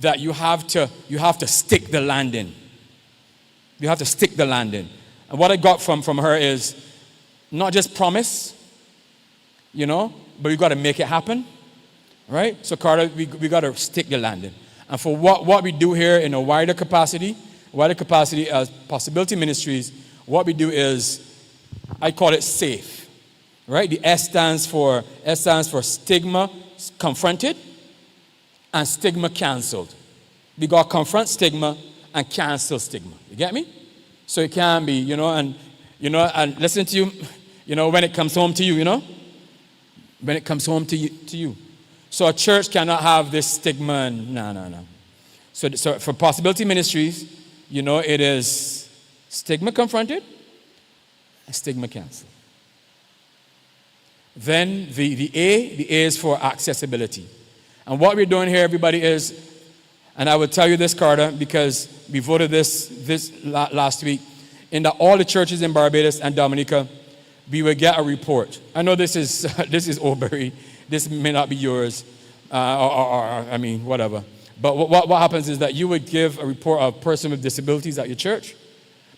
that you have to stick the landing. You have to stick the landing. And what I got from her is not just promise, but you got to make it happen. Right? So Carter, we got to stick the landing. And for what we do here in a wider capacity as Possibility Ministries, what we do is, I call it SAFE. Right? The S stands for stigma confronted. and stigma canceled. We got to confront stigma and cancel stigma. You get me? So it can be, and listen to you, when it comes home to you, when it comes home to you. So a church cannot have this stigma and no. So for Possibility Ministries, it is stigma confronted and stigma canceled. Then the A is for accessibility. And what we're doing here, everybody, is, and I will tell you this, Carter, because we voted this last week, in that all the churches in Barbados and Dominica, we will get a report. I know this is Oberry. This may not be yours, or whatever. But what happens is that you would give a report of person with disabilities at your church,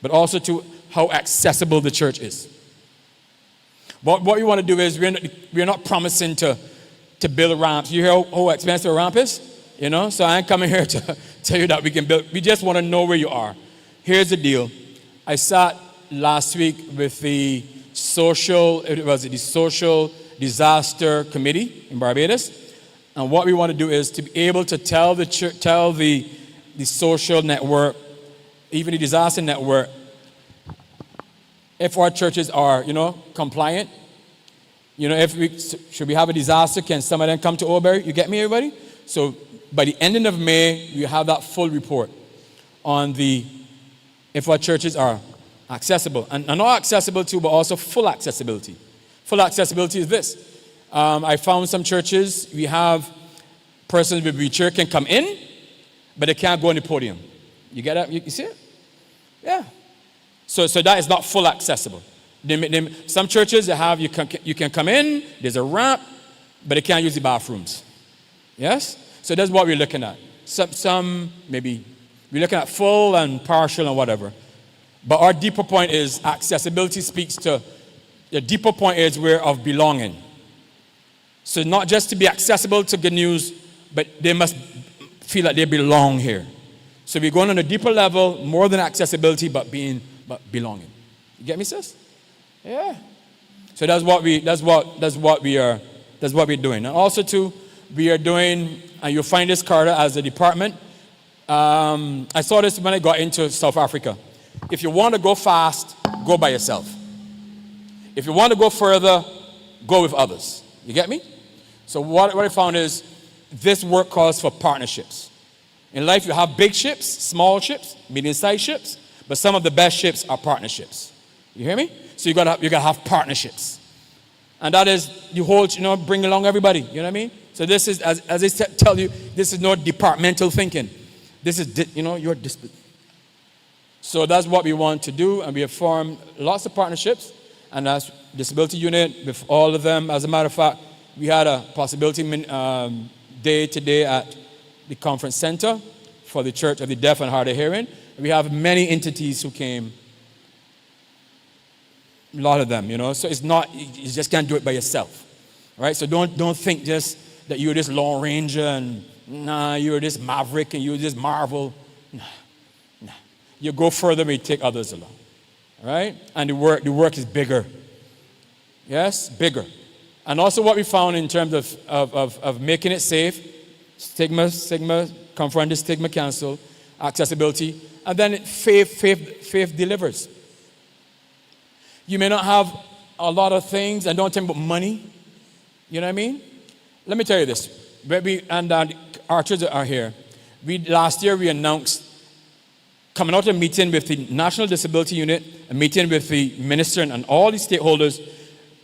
but also to how accessible the church is. What we want to do is we're not promising to build ramps. You hear how expensive a ramp is? So I ain't coming here to tell you that we can build. We just want to know where you are. Here's the deal. I sat last week with the social disaster committee in Barbados. And what we want to do is to be able to tell the social network, even the disaster network, if our churches are, compliant. Should we have a disaster, can some of them come to Oberry? You get me, everybody? So by the ending of May, we have that full report on if our churches are accessible. And not accessible too, but also full accessibility. Full accessibility is this. I found some churches, we have persons with wheelchair can come in, but they can't go on the podium. You get that? You see it? Yeah. So that is not full accessible. Some churches you can come in, there's a ramp, but they can't use the bathrooms. Yes? So that's what we're looking at. Some maybe we're looking at full and partial and whatever. But our deeper point is accessibility speaks to the deeper point is where of belonging. So not just to be accessible to good news, but they must feel like they belong here. So we're going on a deeper level, more than accessibility, but belonging. You get me, sis? Yeah. So that's what we're doing. And also too, we are doing, and you'll find this, Carter, as a department. I saw this when I got into South Africa. If you want to go fast, go by yourself. If you want to go further, go with others. You get me? So what I found is this work calls for partnerships. In life, you have big ships, small ships, medium-sized ships, but some of the best ships are partnerships. You hear me? So you gotta have partnerships. And that is, bring along everybody. You know what I mean? So this is, as I tell you, this is not departmental thinking. This is, your discipline. So that's what we want to do, and we have formed lots of partnerships, and as disability unit with all of them. As a matter of fact, we had a possibility day today at the conference center for the Church of the Deaf and Hard of Hearing. We have many entities who came, a lot of them, So it's not, you just can't do it by yourself, right? So don't think just that you're this Lone Ranger and you're this Maverick and you're this Marvel. Nah. You go further when you take others along, right? And the work is bigger. Yes, bigger. And also what we found in terms of making it safe, stigma, confront the stigma, cancel, accessibility, and then faith delivers. You may not have a lot of things, and don't tell me about money. You know what I mean? Let me tell you this. Our churches are here. Last year we announced, coming out of a meeting with the National Disability Unit, a meeting with the minister and all the stakeholders,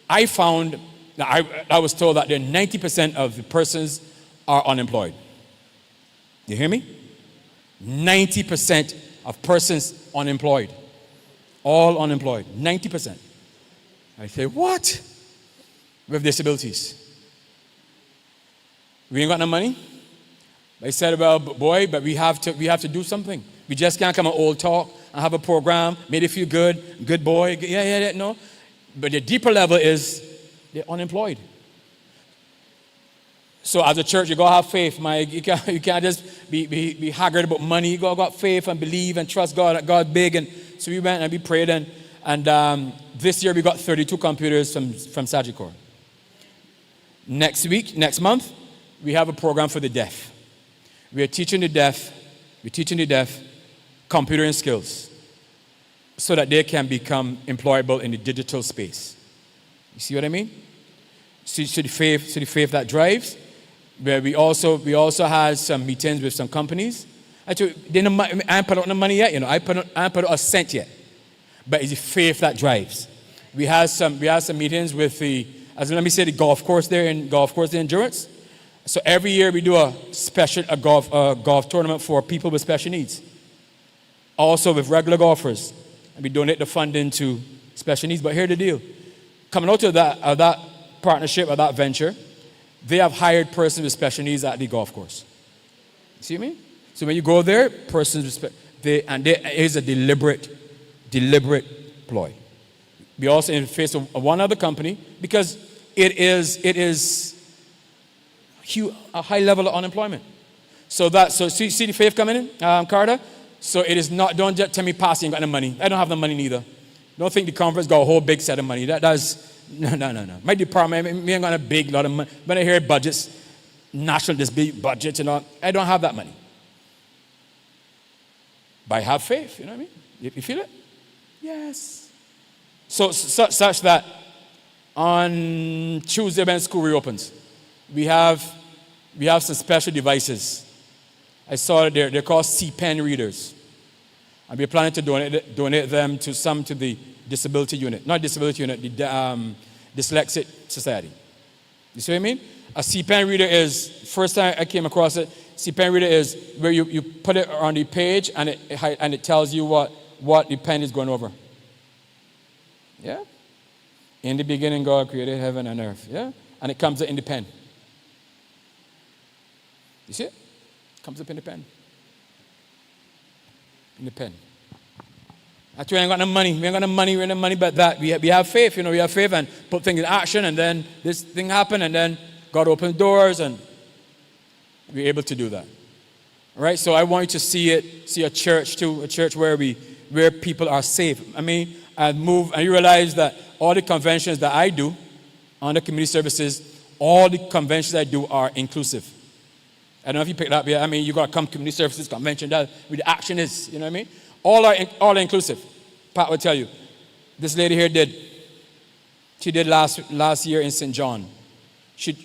I found, I was told that 90% of the persons are unemployed. You hear me? 90% of persons unemployed. All unemployed. 90%. I say, what? With disabilities. We ain't got no money? I said, well, boy, but we have to do something. We just can't come and old talk and have a program, made it feel good boy, yeah, no. But the deeper level is they're unemployed. So as a church, you gotta have faith, you can't just be haggard about money. You gotta have faith and believe and trust God, that God's big. And so we went and we prayed, and this year we got 32 computers from Sagicor. Next month, we have a program for the deaf. we're teaching the deaf computer skills so that they can become employable in the digital space. You see what I mean? So the faith that drives, where we also had some meetings with some companies. Actually, I ain't put out no money yet, I ain't put out a cent yet. But it's the faith that drives. We had some meetings with the golf course there in Endurance. So every year we do a golf tournament for people with special needs. Also with regular golfers. And we donate the funding to special needs. But here's the deal. Coming out of that partnership or that venture, they have hired persons with special needs at the golf course. See what I mean? So when you go there, persons with it is a deliberate ploy. We also interface with one other company because it is a high level of unemployment. So see the faith coming in, Carter? So it is not, don't just tell me pass, you ain't got no money. I don't have the money neither. Don't think the conference got a whole big set of money. No. My department, me ain't got a big lot of money. When I hear budgets, national, this big budget and all, I don't have that money. But I have faith, you know what I mean? You feel it? Yes. So such that on Tuesday when school reopens, we have some special devices. I saw it there. They're called C-Pen readers. And we're planning to donate them to the disability unit. Not disability unit, the Dyslexic Society. You see what I mean? A C-Pen reader is, first time I came across it, C-Pen reader is where you put it on the page and it tells you what the pen is going over. Yeah? In the beginning, God created heaven and earth. Yeah? And it comes in the pen. You see it? Comes up in the pen. In the pen. Actually, we ain't got no money. We ain't got no money, but that. We have faith, we have faith and put things in action, and then this thing happened, and then God opened doors, and we're able to do that. All right? So I want you to see a church too, a church where people are safe. I mean, and you realize that all the conventions that I do on the community services, all the conventions I do are inclusive. I don't know if you picked it up yet. I mean, you got to come community services convention. That where the action is. You know what I mean? All are inclusive. Pat will tell you. This lady here did. She did last year in St. John.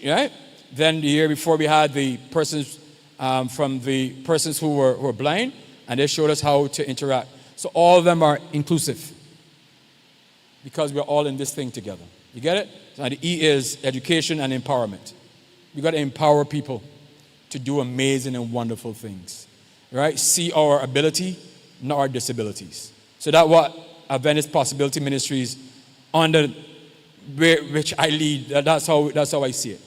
Right? Then the year before we had the persons from the persons who were blind, and they showed us how to interact. So all of them are inclusive because we're all in this thing together. You get it? So the E is education and empowerment. We got to empower people to do amazing and wonderful things, right? See our ability, not our disabilities. So that's what Adventist Possibility Ministries, under which I lead, that's how I see it,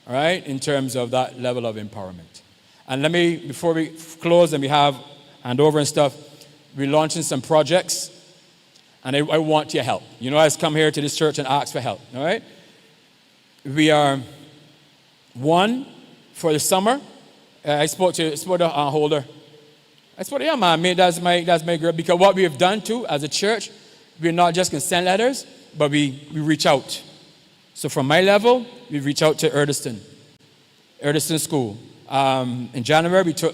all right, in terms of that level of empowerment. And before we close and we have handover and stuff, we're launching some projects, and I want your help. I just come here to this church and ask for help, all right? We are one for the summer. I spoke to Holder. I spoke to, yeah, man, that's my girl. Because what we have done too as a church, we're not just going to send letters, but we reach out. So from my level, we reach out to Erdeston School. In January, we took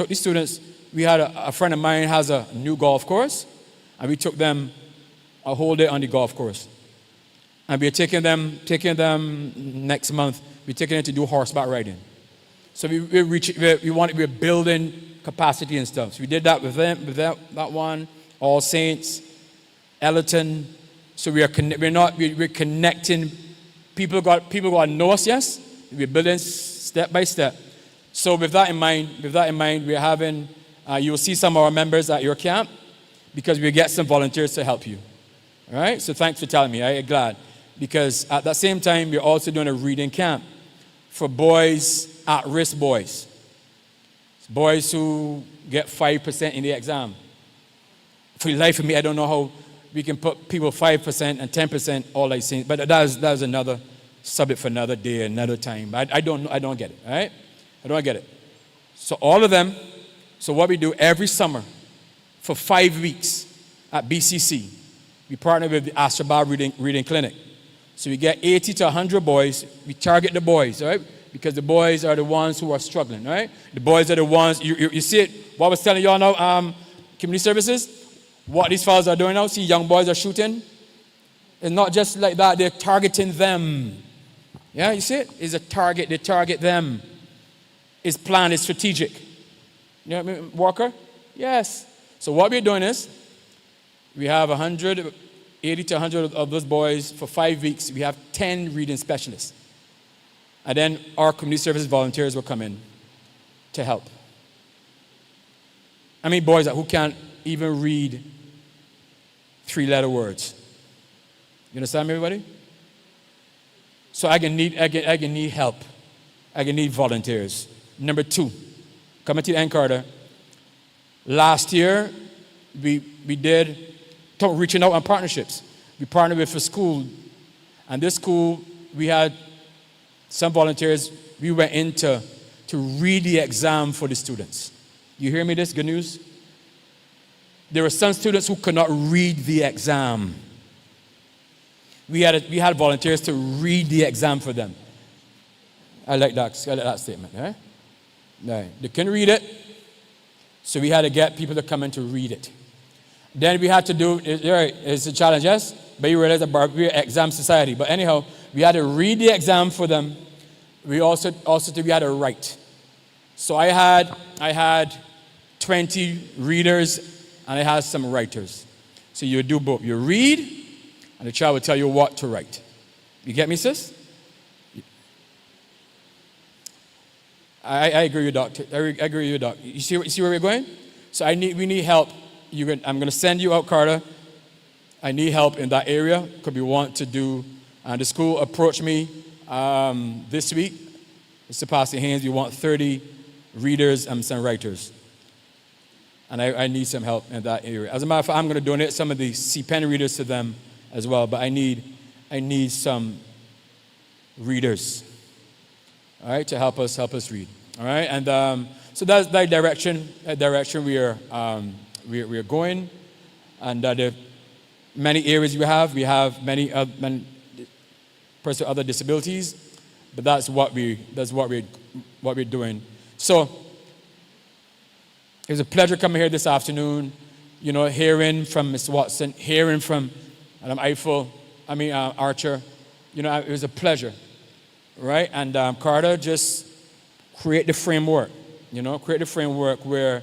the students. We had a friend of mine has a new golf course, and we took them a whole day on the golf course. And we're taking them next month. We're taking them to do horseback riding. So we're building capacity and stuff. So we did that with them, with that one, All Saints, Ellerton. So we're connecting. People got to know us, yes. We're building step by step. So with that in mind, we're having. You will see some of our members at your camp because we get some volunteers to help you. All right. So thanks for telling me. I'm glad because at that same time we're also doing a reading camp for boys. At-risk boys who get 5% in the exam. For the life of me, I don't know how we can put people 5% and 10% all I see. But that is another subject for another day, another time. I don't get it, all right? I don't get it. So all of them, so what we do every summer for 5 weeks at BCC, we partner with the Astrabab Reading Clinic. So we get 80 to 100 boys. We target the boys, all right? because the boys are the ones who are struggling, right? The boys are the ones, you see it, what I was telling y'all now, community services, what these fellas are doing now, see young boys are shooting. It's not just like that, they're targeting them. Yeah, you see it? It's a target, they target them. It's planned, it's strategic. You know what I mean, Walker? Yes. So what we're doing is, we have 80 to 100 of those boys for 5 weeks. We have 10 reading specialists. And then our community services volunteers will come in to help. I mean, boys who can't even read 3-letter words. You understand me, everybody? So I can need help. I can need volunteers. Number 2, coming to the end, Carter. Last year, we did reaching out on partnerships. We partnered with a school, and this school, we had some volunteers. We went in to read the exam for the students. You hear me? This good news? There were some students who could not read the exam. We had volunteers to read the exam for them. I like that statement. Right? Right. They couldn't read it, so we had to get people to come in to read it. Then we had to do, it's a challenge, yes? But you realize that we're an exam society. But anyhow, we had to read the exam for them. We also we had to write. So I had 20 readers and I had some writers. So you do both. You read and the child will tell you what to write. You get me, sis? I agree with you, Doc. I agree with you, Doc. You see where we're going? So we need help. I'm going to send you out, Carter. I need help in that area because we want to do, and the school approached me this week. Mr. Pastor Haynes, we want 30 readers and some writers. And I need some help in that area. As a matter of fact, I'm going to donate some of the C-Pen readers to them as well, but I need some readers, all right, to help us read, all right? And so that's that direction we are going, and there are many areas we have many persons with other disabilities, but that's what we're doing. So it was a pleasure coming here this afternoon, hearing from Mr. Watson, hearing from Madam Archer. It was a pleasure, right? And Carter, just create the framework, where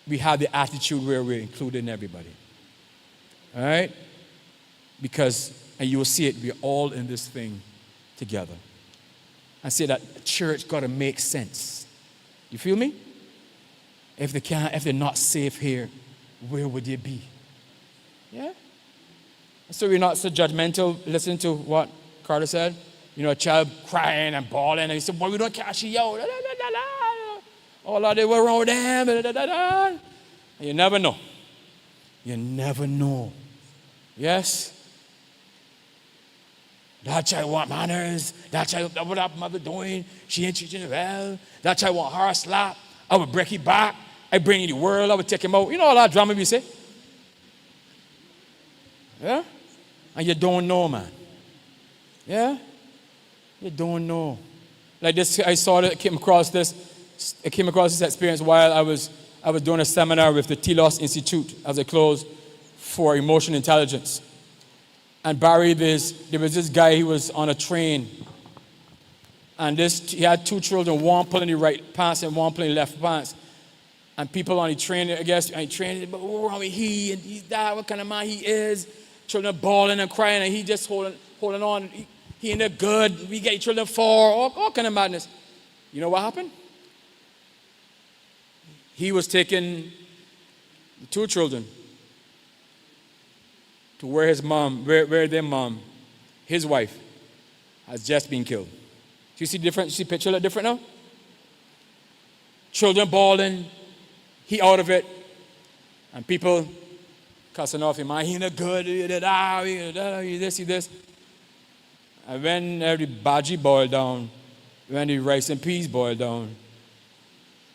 we have the attitude where we're including everybody. All right? And you will see it, we're all in this thing together. I say that church got to make sense. You feel me? If they're not safe here, where would they be? Yeah? So we're not so judgmental. Listen to what Carter said. A child crying and bawling, and he said, "Boy, we don't catch you out." All of they were around them. And you never know. You never know. Yes? That child want manners. That child, what that mother doing? She ain't treating well. That child want her slap. I would break it back. I bring in the world. I would take him out. All that drama we say. Yeah? And you don't know, man. Yeah? You don't know. Like this, I came across this experience while I was doing a seminar with the Telos Institute as a close for emotional intelligence. And Barry, there was this guy, he was on a train. And he had 2 children, one pulling the right pants and one pulling the left pants. And people on the train, but what's wrong with he? And he's that, what kind of man he is? Children bawling and crying, and he just holding on. He ain't that good. We get children for all kind of madness. You know what happened? He was taking the 2 children to where their mom, his wife, has just been killed. Do you see the difference? You see picture look different now? Children bawling, he out of it, and people cussing off him. He ain't good, he this. And when the bhaji boiled down, when the rice and peas boiled down,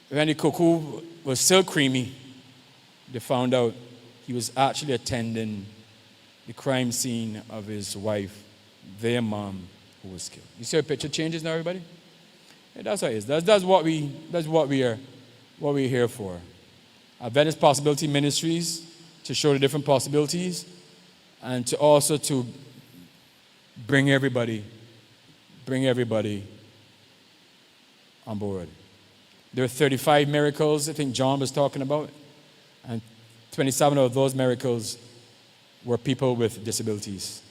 when the cocoa was still creamy, they found out he was actually attending the crime scene of his wife, their mom, who was killed. You see how picture changes now, everybody? That's what it is. That's what we're here for. Venice Possibility Ministries, to show the different possibilities, and to also to bring everybody on board. There are 35 miracles I think John was talking about, and 27 of those miracles were people with disabilities.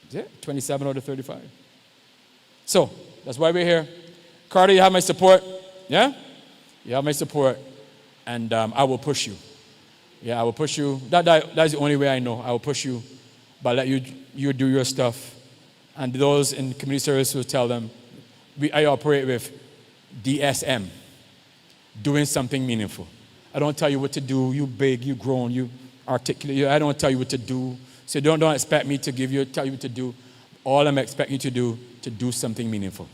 Is it 27 out of 35? So that's why we're here. Carter, you have my support. Yeah? You have my support, and I will push you. Yeah, I will push you. That's the only way I know. I will push you, but let you do your stuff. And those in community service will tell them, I operate with DSM, doing something meaningful. I don't tell you what to do. You big, you grown, you articulate. I don't tell you what to do. So don't expect me to tell you what to do. All I'm expecting you to do something meaningful.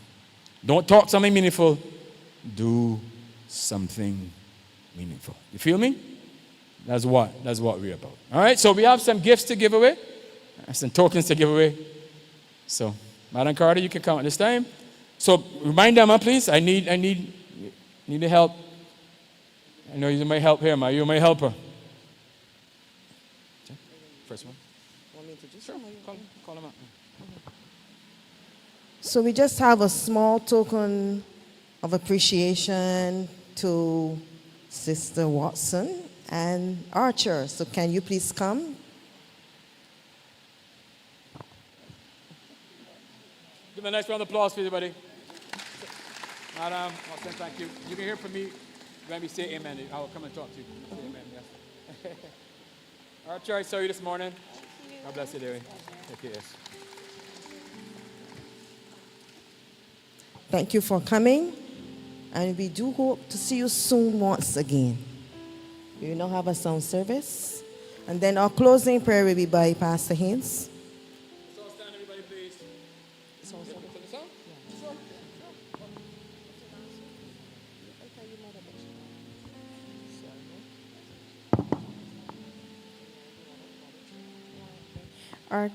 Don't talk something meaningful. Do something meaningful. You feel me? That's what we're about. All right, so we have some gifts to give away, some tokens to give away. So, Madam Carter, you can come at this time. So remind them, please. I need the help. I know you might help here, you're my helper. First one. Want me to just sure. Call them out. So we just have a small token of appreciation to Sister Watson and Archer. So can you please come? Give them a nice round of applause, everybody. Madam Watson, thank you. You can hear from me when we say amen. I will come and talk to you. Say amen, yes. Archer, I saw you this morning. God bless you, dearie. Take care. Thank you for coming, and we do hope to see you soon once again. We will now have a sound service, and then our closing prayer will be by Pastor Haynes. So stand, everybody, please. Our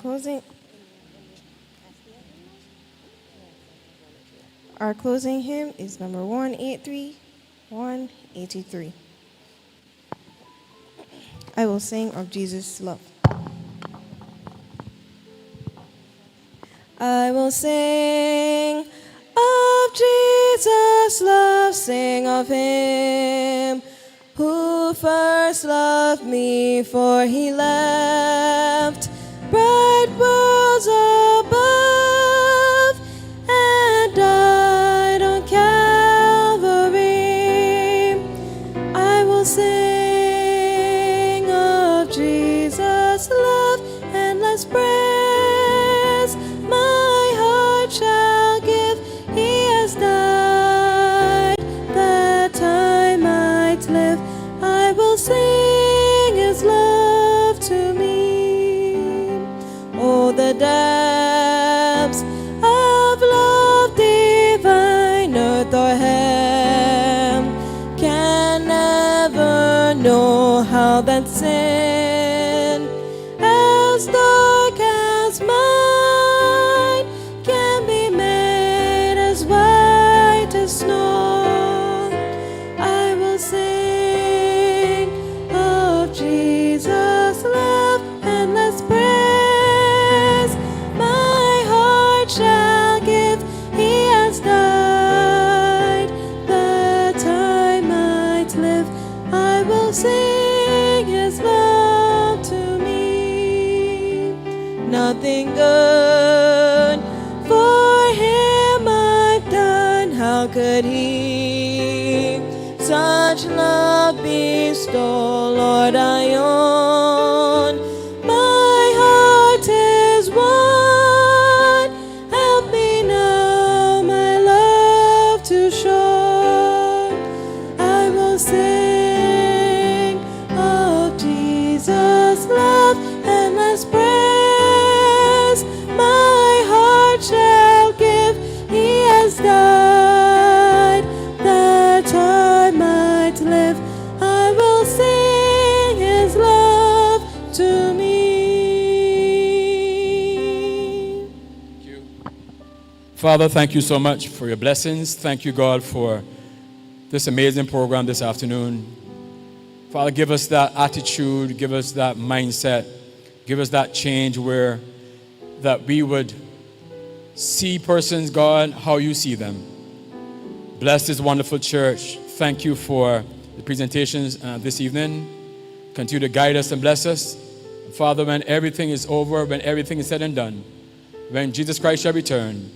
closing hymn is number 183. I will sing of Jesus' love. I will sing of Jesus' love, sing of him who first loved me, for he left bright worlds above and died on Calvary. I will sing of Jesus' love, endless praise my heart shall give. He has died that I might live. I will sing his love to me. Oh, the depths of love divine, earth or heaven can never know how that sin as dark as mine can be made as white as snow. I will sing of Jesus' love, endless praise my heart shall give. He has died that I might live. I will sing his love to me. Nothing good for him I've done. How could he such love bestow? Lord, I own my heart is one. Help me now my love to show. I will sing of Jesus' love, endless praise my heart shall give. He has died that I might live. I will sing his love Father, thank you so much for your blessings. Thank you, God, for this amazing program this afternoon. Father, give us that attitude, give us that mindset, give us that change where that we would see persons, God, how you see them. Bless this wonderful church. Thank you for the presentations this evening. Continue to guide us and bless us. Father, when everything is over, when everything is said and done, when Jesus Christ shall return,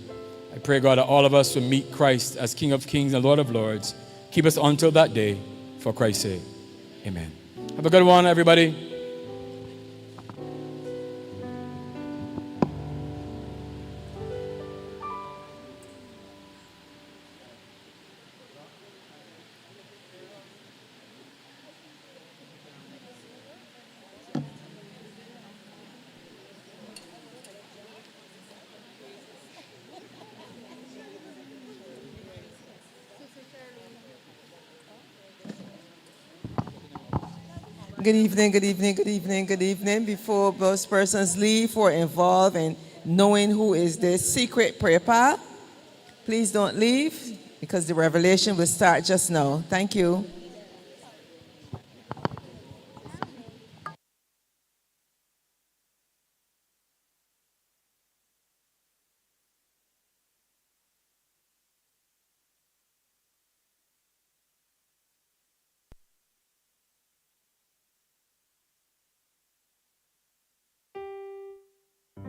I pray, God, that all of us will meet Christ as King of Kings and Lord of Lords. Keep us until that day, for Christ's sake. Amen. Have a good one, everybody. Good evening, good evening, good evening, good evening. Before those persons leave or involved in knowing who is the secret prayer path, please don't leave because the revelation will start just now. Thank you.